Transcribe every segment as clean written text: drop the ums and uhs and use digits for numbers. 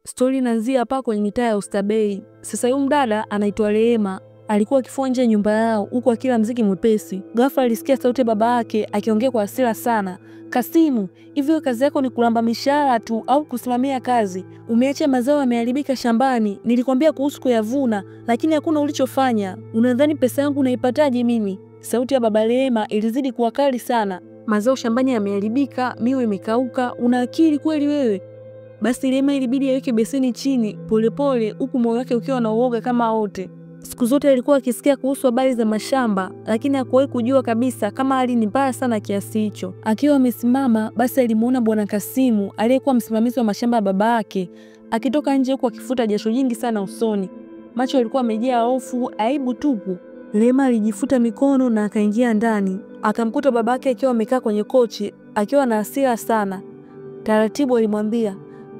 Stori inaanzia hapa kwenye mitaa ya Oysterbay. Sasa huyu mdada anaitwa Rehema, alikuwa akifua nje nyumba yao huku akila mziki mwepesi. Ghafla alisikia sauti ya baba yake akiongea kwa hasira sana. Kasimu, hivyo kazi yako ni kulamba mishahara tu au kusimamia kazi? Umeacha mazao yameharibika shambani, nilikwambia kuhusu kuyavuna, lakini hakuna ulichofanya. Unadhani pesa yangu naipataje mimi? Sauti ya baba Rehema ilizidi kuwa kali sana. Mazao shambani yameharibika, miwa imekauka, una akili kweli wewe? Basi Rehema ilibidi aweke beseni chini polepole, huku moyo wake ukiwa na uoga kama wote. Siku zote alikuwa akisikia kuhusu habari za mashamba, lakini hakuwahi kujua kabisa kama hali ni mbaya sana kiasi hicho. Akiwa amesimama, basi alimuona bwana Kasimu aliyekuwa msimamizi wa mashamba ya baba yake akitoka nje huku akifuta jasho jingi sana usoni. Macho yalikuwa yamejaa hofu, aibu tupu. Rehema alijifuta mikono na akaingia ndani. Akamkuta babake akiwa amekaa kwenye kochi, akiwa na hasira sana. Taratibu alimwambia,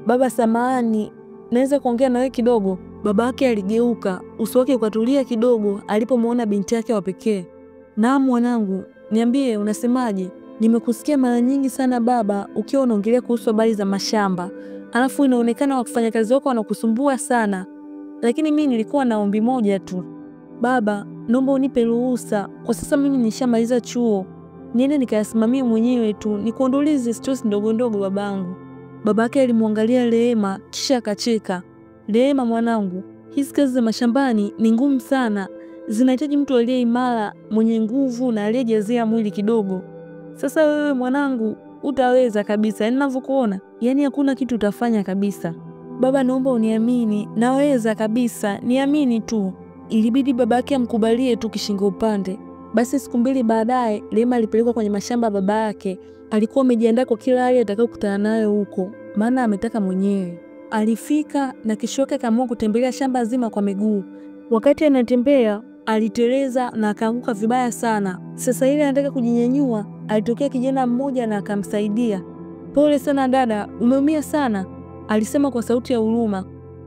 "Baba samahani, naweza kuongea na wewe kidogo?" Babake aligeuka, uso wake ukatulia kidogo alipomuona binti yake wa pekee. "Naam mwanangu, niambie unasemaje? Nimekusikia mara nyingi sana baba ukiwa unaongelea kuhusu habari za mashamba. Alafu inaonekana wafanyakazi wako wanakusumbua sana. Lakini mimi nilikuwa na ombi moja tu. Baba, naomba unipe ruhusa. Kwa sasa mimi nishamaliza chuo. Niende nikayasimamie mwenyewe tu, nikuondolee stress ndogo ndogo babangu." Babake alimwangalia Rehema kisha akacheka. "Rehema mwanangu, hizi kazi za mashambani ni ngumu sana. Zinahitaji mtu aliye imara, mwenye nguvu na aliyejazia mwili kidogo. Sasa wewe mwanangu, utaweza kabisa ninavyokuona. Yaani hakuna kitu utafanya kabisa." "Baba naomba uniamini, naweza kabisa, niamini tu." Ilibidi babake amkubalie tu kishingo upande. Basi siku mbili baadaye, Rehema alipelekwa kwenye mashamba ya baba yake. Alikuwa amejiandaa kwa kila hali atakayokutana nayo huko, maana ametaka mwenyewe. Alifika na kesho yake akaamua kutembelea shamba zima kwa miguu. Wakati anatembea, aliteleza na akaanguka vibaya sana. Sasa ile anataka kujinyanyua, alitokea kijana mmoja na akamsaidia. "Pole sana dada, umeumia sana," alisema kwa sauti ya huruma.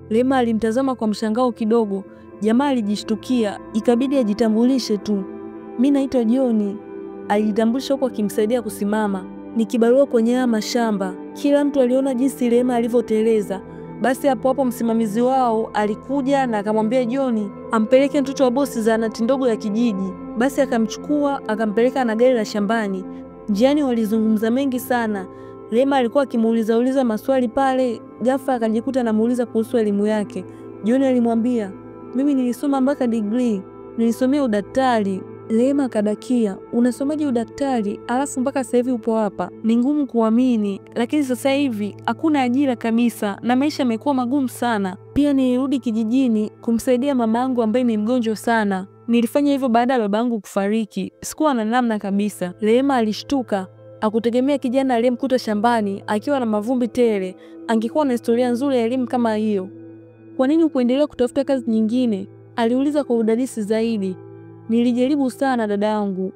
Rehema alimtazama kwa mshangao kidogo. Jamaa alijishtukia, ikabidi ajitambulishe tu. "Mimi naitwa John." Alijitambulisha huko akimsaidia kusimama. "Ni kibarua kwenye haya mashamba." Kila mtu aliona jinsi Rehema alivyoteleza. Basi hapo hapo msimamizi wao alikuja na akamwambia John ampeleke mtoto wa bosi zahanati ndogo ya kijiji. Basi akamchukua akampeleka na gari la shambani. Njiani walizungumza mengi sana. Rehema alikuwa akimuuliza maswali pale, ghafla akajikuta anamuuliza kuhusu elimu yake. John alimwambia, "Mimi nilisoma mpaka degree, nilisomea udaktari." Rehema akadakia, "Unasomaje udaktari alafu mpaka sasa hivi upo hapa?" "Ni ngumu kuamini, lakini sasa hivi hakuna ajira kabisa na maisha yamekuwa magumu sana. Pia nilirudi kijijini kumsaidia mamangu ambaye ni mgonjwa sana. Nilifanya hivyo baada ya babangu kufariki. Sikuwa na namna kabisa." Rehema alishtuka. Hakutegemea kijana aliyemkuta shambani akiwa na mavumbi tele angekuwa na historia nzuri ya elimu kama hiyo. "Kwa nini kuendelea kutafuta kazi nyingine?" aliuliza kwa udadisi zaidi. "Nilijaribu sana dada yangu,"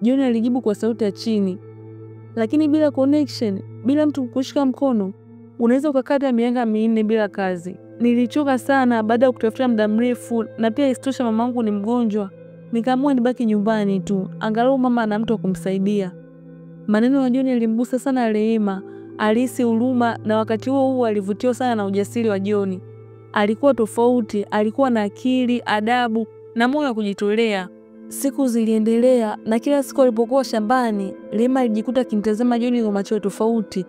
John alijibu kwa sauti ya chini. "Lakini bila connection, bila mtu kukushika mkono, unaweza ukakata miaka 4 bila kazi. Nilichoka sana baada ya kutafuta muda mrefu na pia isitosha mamangu ni mgonjwa. Nikaamua nibaki nyumbani tu, angalau mama ana mtu wa kumsaidia." Maneno ya John yalimgusa sana Rehema. Alihisi huruma na wakati huo alivutiwa sana na ujasiri wa John. Alikuwa tofauti, alikuwa na akili, adabu na moyo wa kujitolea. Siku ziliendelea na kila siku alipokuwa shambani, Rehema alijikuta akimtazama John kwa macho tofauti.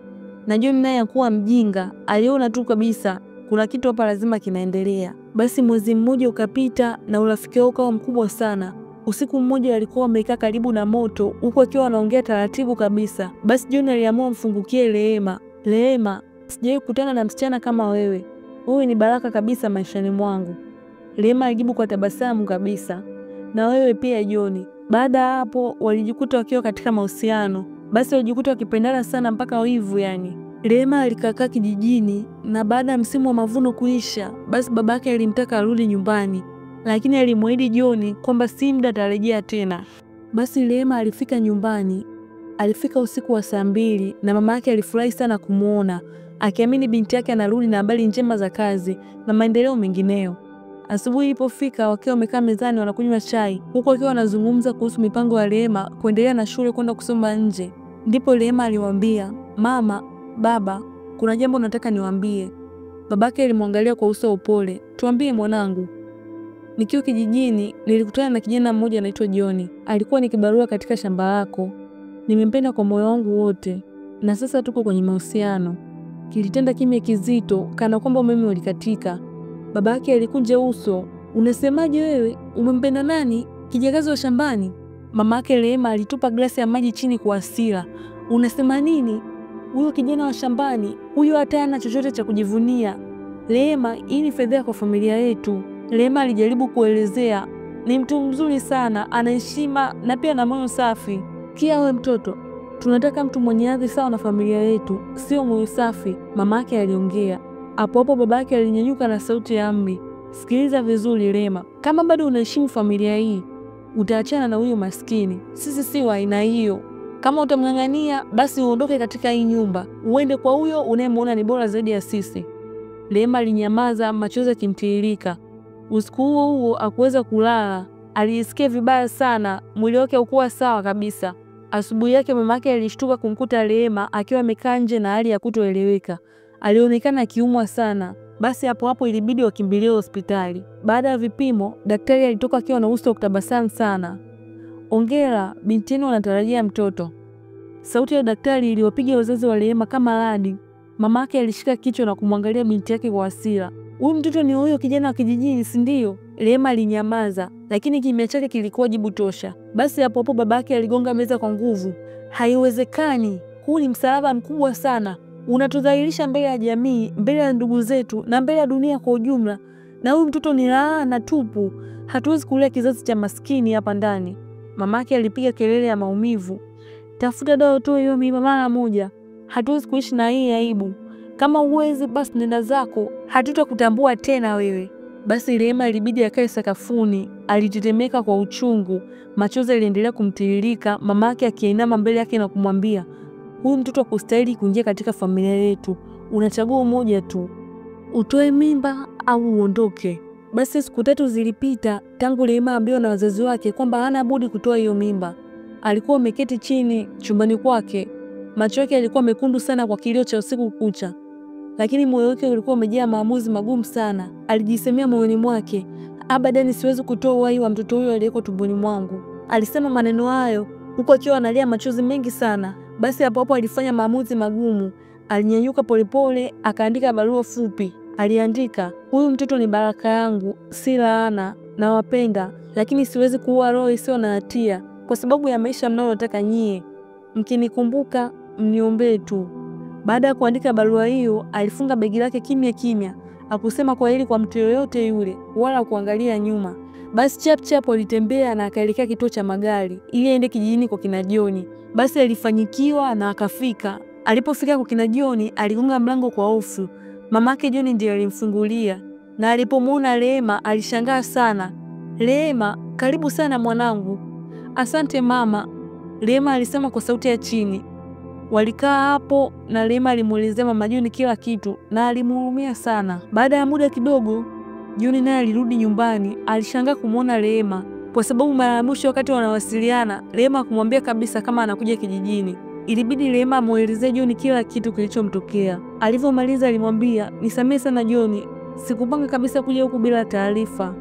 Na John naye hakuwa mjinga, aliona tu kabisa kuna kitu hapa lazima kinaendelea. Basi mwezi mmoja ukapita na urafiki wao ukawa mkubwa sana. Usiku mmoja alikuwa wamekaa karibu na moto huku akiwa wanaongea taratibu kabisa. Basi John aliamua mfungukie Rehema. "Rehema, sijawahi kukutana na msichana kama wewe. Wewe ni baraka kabisa maishani mwangu." Rehema alijibu kwa tabasamu kabisa. "Na wewe pia John." Baada ya hapo walijikuta wakiwa katika mahusiano. Basi walijikuta wakipendana sana mpaka wivu yani. Rehema alikaa kijijini na baada ya msimu wa mavuno kuisha, basi babake alimtaka arudi nyumbani. Lakini alimwahidi John kwamba si muda atarejea tena. Basi Rehema alifika nyumbani. Alifika usiku wa saa 2 na mama yake alifurahi sana kumuona, akiamini binti yake anarudi na habari njema za kazi na maendeleo mengineyo. Asubuhi ilipofika wakiwa wamekaa mezani wanakunywa chai, huko wakiwa wanazungumza kuhusu mipango ya Rehema kuendelea na shule kwenda kusoma nje. Ndipo Rehema aliwaambia, "Mama, baba, kuna jambo nataka niwaambie." Babake alimwangalia kwa uso upole. Tuambie mwanangu. Nikiwa kijijini nilikutana na kijana mmoja anaitwa John. Alikuwa ni kibarua katika shamba lako. Nimempenda kwa moyo wangu wote na sasa tuko kwenye mahusiano. Kilitenda kimya kizito kana kwamba umeme ulikatika. Babake alikunja uso. Unasemaje wewe? Umempenda nani? Kijakazi wa shambani? Mamake Rehema alitupa glasi ya maji chini kwa hasira. Unasema nini? Huyo kijana wa shambani, huyo hata hana chochote cha kujivunia. Rehema, hii ni fedheha kwa familia yetu. Rehema alijaribu kuelezea. Ni mtu mzuri sana, ana heshima na pia na moyo safi. Kia wewe mtoto, tunataka mtu mwenye hadhi sawa na familia yetu, sio moyo safi, mamake aliongea. Hapo hapo babake alinyanyuka na sauti ya amri. Sikiliza vizuri Rehema, kama bado unaheshimu familia hii, utaachana na huyo maskini. Sisi si wa aina hiyo. Kama utamng'ang'ania, basi uondoke katika hii nyumba, uende kwa huyo unayemwona ni bora zaidi ya sisi. Rehema alinyamaza, machozi yakimtiririka. Usiku huo hakuweza kulala. Alijisikia vibaya sana, mwili wake haukuwa sawa kabisa. Asubuhi yake mamake alishtuka kumkuta Rehema akiwa amekaa nje na hali ya kutoeleweka. Alionekana akiumwa sana. Basi hapo hapo ilibidi wakimbilie hospitali. Baada ya vipimo, daktari alitoka akiwa na uso wa kutabasamu sana. Hongera, binti yenu anatarajia mtoto. Sauti ya daktari iliwapiga wazazi wa Rehema kama radi. Mamake alishika kichwa na kumwangalia binti yake kwa hasira. Huyu mtoto ni huyo kijana wa kijijini, si ndio? Rehema alinyamaza, lakini kimya chake kilikuwa jibu tosha. Basi hapo hapo babake aligonga meza kwa nguvu. Haiwezekani. Huu ni msalaba mkubwa sana. Unatudhalilisha mbele ya jamii, mbele ya ndugu zetu na mbele ya dunia kwa ujumla. Na huyu mtoto ni laana tupu. Hatuwezi kulea kizazi cha maskini hapa ndani. Mamake alipiga kelele ya maumivu. Tafuta dawa utoe hiyo mimba mara moja. Hatuwezi kuishi na hii aibu. Kama uwezi basi nenda zako. Hatutakutambua tena wewe. Basi Rehema ilibidi akae sakafuni. Alitetemeka kwa uchungu. Machozi yaliendelea kumtiririka, mamake akiinama mbele yake na kumwambia, huyu mtoto hakustahili kuingia katika familia yetu. Unachagua moja tu. Utoe mimba au uondoke. Basi siku 3 zilipita tangu Rehema ambiwa na wazazi wake kwamba hana budi kutoa hiyo mimba. Alikuwa ameketi chini chumbani kwake. Macho yake yalikuwa mekundu sana kwa kilio cha usiku kucha. Lakini moyo wake ulikuwa umejaa maamuzi magumu sana. Alijisemea moyoni mwake, abadani siwezi kutoa uhai wa mtoto huyo aliyeko tumboni mwangu. Alisema maneno hayo huku akiwa analia machozi mengi sana. Basi hapo hapo alifanya maamuzi magumu. Alinyanyuka polepole, akaandika barua fupi. Aliandika, huyu mtoto ni baraka yangu, si laana, nawapenda, lakini siwezi kuua roho isiyo na hatia kwa sababu ya maisha mnayotaka nyie. Mkinikumbuka, mniombee tu. Baada ya kuandika barua hiyo, alifunga begi lake kimya kimya. Hakusema kwa hili kwa mtu yoyote yule, wala kuangalia nyuma. Basi chap alitembea na akaelekea kituo cha magari ili aende kijijini kwa kina John. Basi alifanyikiwa na akafika. Alipofika kwa kina John, aligonga mlango kwa hofu. Mamake John ndiye alimfungulia. Na alipomwona Rehema, alishangaa sana. Rehema, karibu sana mwanangu. Asante mama, Rehema alisema kwa sauti ya chini. Walikaa hapo na Rehema alimuelezea mama John kila kitu na alimhurumia sana. Baada ya muda kidogo, John naye alirudi nyumbani. Alishangaa kumwona Rehema kwa sababu mara ya mwisho wakati wanawasiliana, Rehema kumwambia kabisa kama anakuja kijijini. Ilibidi Rehema amuelezee John kila kitu kilichomtokea. Alivyomaliza alimwambia, nisamehe sana John, sikupanga kabisa kuja huku bila taarifa.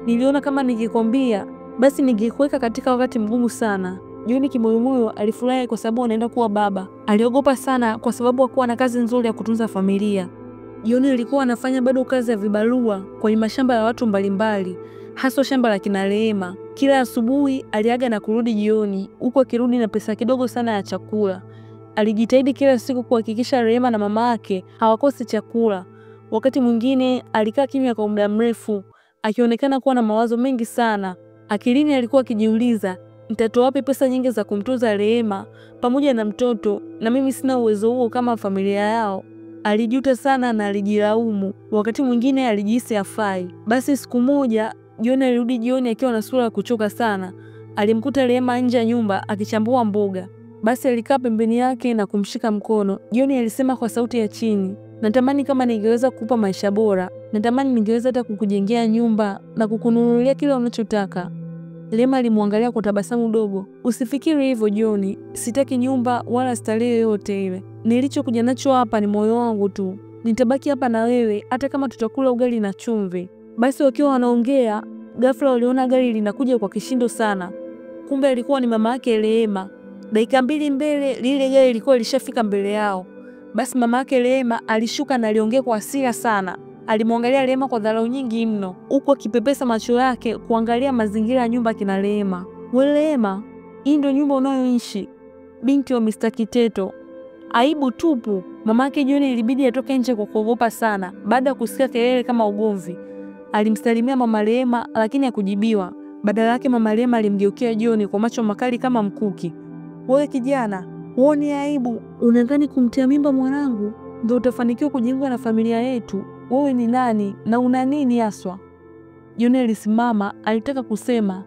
Niliona kama nikikwambia basi ningekuweka katika wakati mgumu sana. John kimoyomoyo alifurahi kwa sababu anaenda kuwa baba. Aliogopa sana kwa sababu hakuwa na kazi nzuri ya kutunza familia. John alikuwa anafanya bado kazi ya vibarua kwenye mashamba ya watu mbalimbali, hasa shamba la kina Rehema. Kila asubuhi aliaga na kurudi jioni, huko akirudi na pesa kidogo sana ya chakula. Alijitahidi kila siku kuhakikisha Rehema na mama yake hawakosi chakula. Wakati mwingine alikaa kimya kwa muda mrefu, akionekana kuwa na mawazo mengi sana. Akilini alikuwa akijiuliza, nitatoa wapi pesa nyingi za kumtunza Rehema pamoja na mtoto, na mimi sina uwezo huo kama familia yao. Alijuta sana na alijilaumu. Wakati mwingine alijihisi hafai. Basi siku moja John alirudi jioni akiwa na sura ya kuchoka sana. Alimkuta Rehema nje ya nyumba akichambua mboga. Basi alikaa pembeni yake na kumshika mkono. John alisema kwa sauti ya chini, natamani kama ningeweza kukupa maisha bora. Natamani ningeweza hata kukujengea nyumba na kukununulia kila unachotaka. Rehema alimwangalia kwa tabasamu dogo. Usifikiri hivyo John, sitaki nyumba wala starehe yote ile. Nilichokuja nacho hapa ni moyo wangu tu. nitabaki hapa na wewe hata kama tutakula ugali na chumvi. Basi wakiwa wanaongea, ghafla waliona gari linakuja kwa kishindo sana. Kumbe alikuwa ni mama yake Rehema. Dakika 2 mbele lile gari lilikuwa lishafika mbele yao. Basi mama yake Rehema alishuka na aliongea kwa hasira sana. Alimwangalia Rehema kwa dharau nyingi mno, huku akipepesa macho yake kuangalia mazingira ya nyumba kina Rehema. "Wewe Rehema, hii ndio nyumba unayoishi? Binti wa Mr. Kiteto." Aibu tupu. Mamake John ilibidi atoke nje kwa kuogopa sana baada ya kusikia kelele kama ugomvi. Alimsalimia mama Rehema lakini hakujibiwa. Badala yake mama Rehema alimgeukia John kwa macho makali kama mkuki. "Wewe kijana, uone aibu? Unadhani kumtia mimba mwanangu ndio utafanikiwa kujiunga na familia yetu? Wewe ni nani na una nini haswa?" John alisimama, alitaka kusema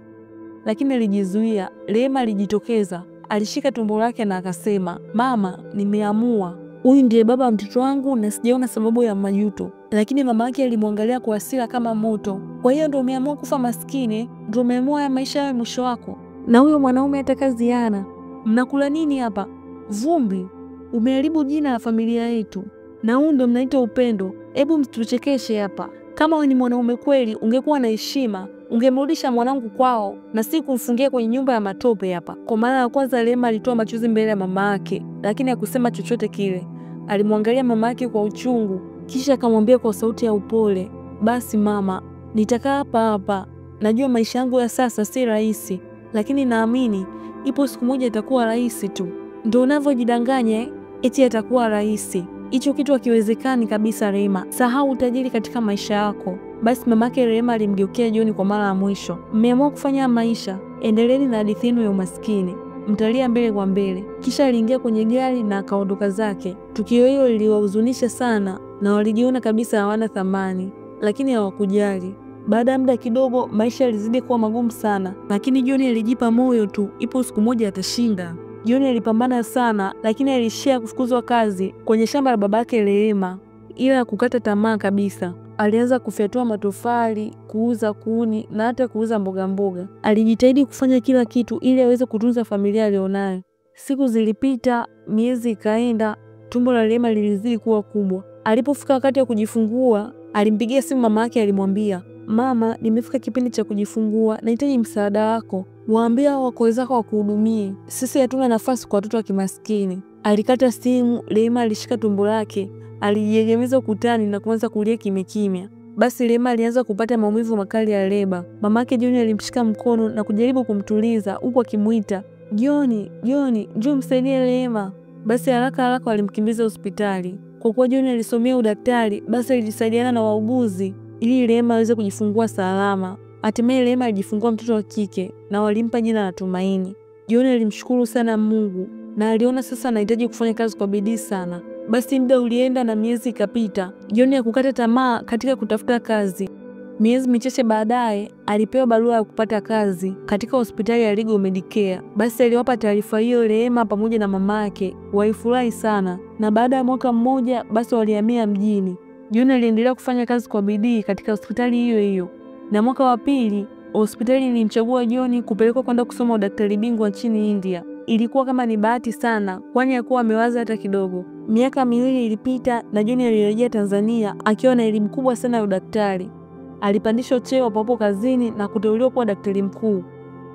lakini alijizuia. Rehema alijitokeza, alishika tumbo lake na akasema, "Mama, nimeamua. Huyu ndiye baba wa mtoto wangu na sijaona sababu ya majuto." Lakini mama yake alimwangalia kwa hasira kama moto. "Kwa hiyo ndio umeamua kufa maskini? Ndio umeamua ya maisha ya mwisho wako? Na huyo mwanaume hata kazi hana. Mnakula nini hapa? Vumbi. Umeharibu jina la familia yetu. Na huu ndio mnaita upendo? Hebu mtuchekeshe hapa. Kama wewe ni mwanaume kweli, ungekuwa na heshima, ungemrudisha mwanangu kwao na si kumfungia kwenye nyumba ya matope hapa." Kwa mara ya kwanza Rehema alitoa machozi mbele ya mama yake, lakini hakusema chochote kile. Alimwangalia mama yake kwa uchungu, kisha akamwambia kwa sauti ya upole, "Basi mama, nitakaa hapa hapa. Najua maisha yangu ya sasa si rahisi, lakini naamini ipo siku moja itakuwa rahisi tu." "Ndio unavyojidanganya eti atakuwa rahisi. Hicho kitu hakiwezekani kabisa Rehema. Sahau utajiri katika maisha yako." Basi mamake Rehema alimgeukia John kwa mara ya mwisho. "Mmeamua kufanya maisha, endeleeni na hadithi yenu ya umaskini. Mtalia mbele kwa mbele." Kisha aliingia kwenye gari na akaondoka zake. Tukio hilo liliwahuzunisha sana na walijiona kabisa hawana thamani, lakini hawakujali. Baada ya muda kidogo maisha yalizidi kuwa magumu sana, lakini John alijipa moyo tu, ipo siku moja atashinda. John alipambana sana, lakini alishia kufukuzwa kazi kwenye shamba la babake Rehema. Ila kukata tamaa kabisa. Alianza kufyatua matofali, kuuza kuni na hata kuuza mboga mboga. Alijitahidi kufanya kila kitu ili aweze kutunza familia alionayo. Siku zilipita, miezi ikaenda, tumbo la Rehema lilizidi kuwa kubwa. Alipofika wakati wa kujifungua, alimpigia simu mama yake, alimwambia, "Mama, nimefika kipindi cha kujifungua, nahitaji msaada wako. Waambie wako zako wakuhudumie. Sisi hatuna nafasi kwa watoto wa kimaskini." Alikata simu. Rehema alishika tumbo lake, alijiegemeza ukutani na kuanza kulia kimya kimya. Basi Rehema alianza kupata maumivu makali ya leba. Mamake John alimshika mkono na kujaribu kumtuliza huku akimuita, "John, John, njoo msaidie Rehema." Basi haraka walimkimbiza hospitali. Kwa kuwa John alisomea udaktari, basi alijisaidiana na wauguzi ili Rehema aweze kujifungua salama. Hatimaye Rehema alijifungua mtoto wa kike na walimpa jina la Tumaini. John alimshukuru sana Mungu na aliona sasa anahitaji kufanya kazi kwa bidii sana. Basi muda ulienda na miezi ikapita. John hakukata tamaa katika kutafuta kazi. Miezi michache baadaye alipewa barua ya kupata kazi katika hospitali ya Legal Medicare. Basi aliwapa taarifa hiyo Rehema pamoja na mamake. Walifurahi sana na baada ya mwaka mmoja basi walihamia mjini. John aliendelea kufanya kazi kwa bidii katika hospitali hiyo hiyo. Na mwaka wa pili hospitali ilimchagua John kupelekwa kwenda kusoma udaktari bingwa nchini India. Ilikuwa kama ni bahati sana, kwani hakuwa amewaza hata kidogo. Miaka 2 ilipita na John alirejea Tanzania akiwa na elimu kubwa sana ya udaktari. Alipandishwa cheo papo kazini na kuteuliwa kuwa daktari mkuu.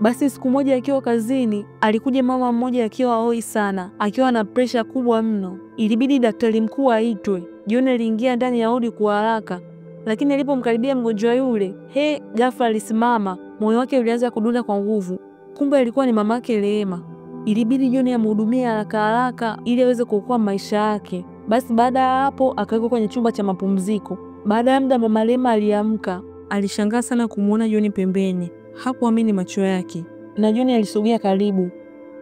Basi siku moja akiwa kazini, alikuja mama mmoja akiwa hoi sana, akiwa na presha kubwa mno. Ilibidi daktari mkuu aitwe. John aliingia ndani ya wodi kwa haraka, lakini alipomkaribia mgonjwa yule, ghafla alisimama, moyo wake ulianza kudunda kwa nguvu. Kumbe alikuwa ni mamake Rehema. Ilibidi John amhudumie haraka ili aweze kuokoa maisha yake. Basi baada ya hapo akawekwa kwenye chumba cha mapumziko. Baada ya muda mama Rehema aliamka. Alishangaa sana kumuona John pembeni. Hakuamini macho yake. Na John alisogea karibu.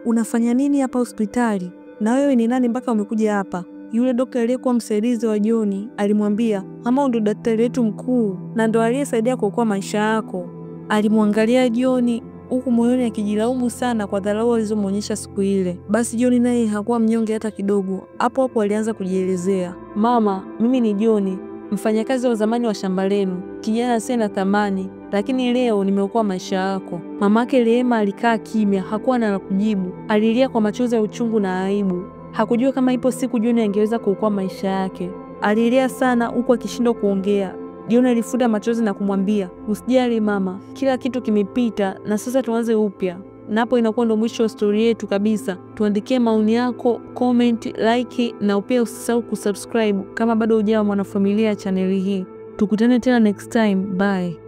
"Unafanya nini hapa hospitali? Na wewe ni nani mpaka umekuja hapa?" Yule daktari aliyekuwa msaidizi wa John alimwambia, "Mama ndo daktari wetu mkuu na ndo aliyesaidia kuokoa maisha yako." Alimwangalia John huku moyoni akijilaumu sana kwa dharau alizomuonyesha siku ile. Basi John naye hakuwa mnyonge hata kidogo. Hapo alianza kujielezea, "Mama, mimi ni John, mfanyakazi wa zamani wa shamba lenu, kijana asiye na thamani, lakini leo nimeokoa maisha yako." Mamake Rehema alikaa kimya, hakuwa na la kujibu. Alilia kwa machozi ya uchungu na aibu. Hakujua kama ipo siku John angeweza kuokoa maisha yake. alilia sana huku akishindwa kuongea. John alifuta machozi na kumwambia, usijali mama, kila kitu kimepita na sasa tuanze upya. Na hapo inakuwa ndo mwisho wa story yetu kabisa. Tuandikie maoni yako, comment, like na pia usisahau kusubscribe kama bado hujawa mwanafamilia ya chaneli hii. Tukutane tena next time. Bye.